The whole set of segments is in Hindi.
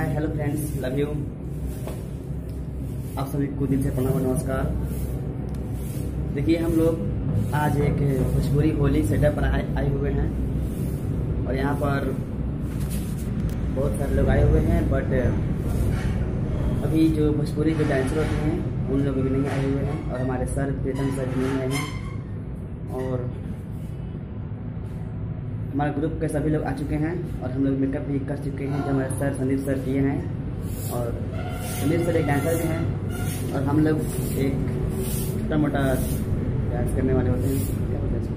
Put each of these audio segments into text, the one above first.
Hi hello friends, love you. आप सभी को दिल से प्रणाम और नमस्कार। देखिए, हम लोग आज एक भोजपुरी होली सेटअप पर आए हुए हैं और यहाँ पर बहुत सारे लोग आए हुए हैं, बट अभी जो भोजपुरी जो डांसर होते हैं उन लोग भी नहीं आए हुए हैं और हमारे सर प्रीतम सर भी नहीं आए हैं और हमारे ग्रुप के सभी लोग आ चुके हैं और हम लोग मेकअप भी कर चुके हैं जो हमारे सर संदीप सर किए हैं। और संदीप सर एक डांसर भी हैं और हम लोग एक छोटा मोटा डांस करने वाले होते हैं। क्या बोलते हैं,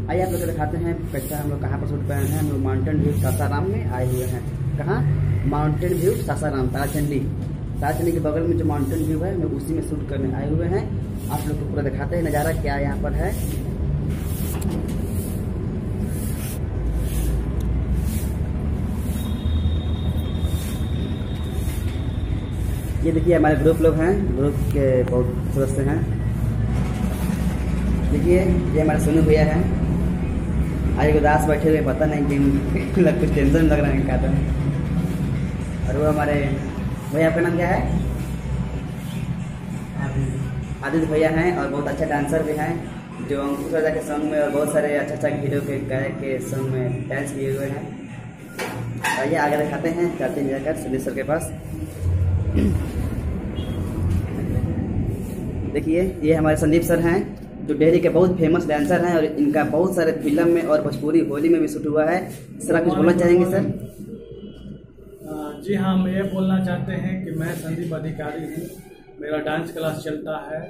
आइए आप लोग दिखाते हैं कैसा हम लोग कहाँ पर शूट कर रहे हैं। हम लोग माउंटेन व्यू सासाराम में आए हुए हैं। कहाँ? माउंटेन व्यू सासाराम, ताराचंडी के बगल में जो माउंटेन व्यू है, हम लोग उसी में शूट करने आए हुए हैं। आप लोग को पूरा दिखाते हैं नज़ारा क्या यहाँ पर है। ये देखिए हमारे ग्रुप लोग हैं, ग्रुप के बहुत सदस्य हैं। देखिए ये हमारे सोनू भैया हैं, आज उदास बैठे हुए, पता नहीं कि कुछ टेंशन लग रहा है क्या था। और वो हमारे भैया, आपका नाम क्या है? आदित्य भैया हैं और बहुत अच्छा डांसर भी हैं, जो अंकुश राजा के सॉन्ग में और बहुत सारे अच्छा हीरो के गायक के सॉन्ग में डांस किए हुए हैं। आइए आगे दिखाते हैं, चलते हैं जाकर संदीप सर के पास। देखिए ये हमारे संदीप सर हैं जो डेहरी के बहुत फेमस डांसर हैं और इनका बहुत सारे फिल्म में और भोजपुरी होली में भी शूट हुआ है। सर आप कुछ बोलना चाहेंगे? सर जी हाँ, हम ये बोलना चाहते हैं कि मैं संदीप अधिकारी हूँ। मेरा डांस क्लास चलता है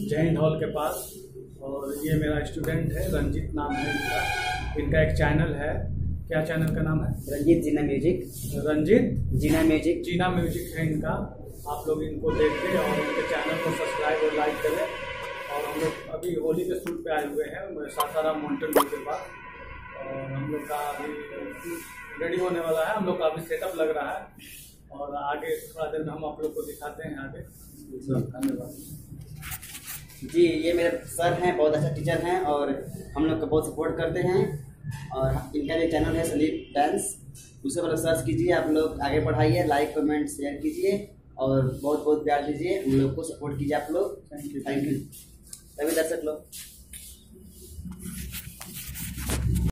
जैन हॉल के पास और ये मेरा स्टूडेंट है, रंजीत नाम है इनका। इनका एक चैनल है, क्या चैनल का नाम है? रंजीत जीना म्यूजिक। रंजीत जीना म्यूजिक है इनका। आप लोग इनको देखें और उनके चैनल को सब्सक्राइब और लाइक करें। और हम लोग अभी होली के शूट पे आए हुए हैं सासाराम माउंटेन व्यू के पास और हम लोग का अभी रेडी होने वाला है। हम लोग का अभी सेटअप लग रहा है और आगे थोड़ा देर में हम आप लोग को दिखाते हैं आगे। धन्यवाद जी। ये मेरे सर हैं, बहुत अच्छा टीचर हैं और हम लोग को बहुत सपोर्ट करते हैं। और इनका भी चैनल है संदीप डांस, उसे पर सर्च कीजिए। आप लोग आगे बढ़ाइए, लाइक कमेंट शेयर कीजिए और बहुत बहुत प्यार दीजिए, हम लोग को सपोर्ट कीजिए आप लोग। थैंक यू सभी दर्शक लोग।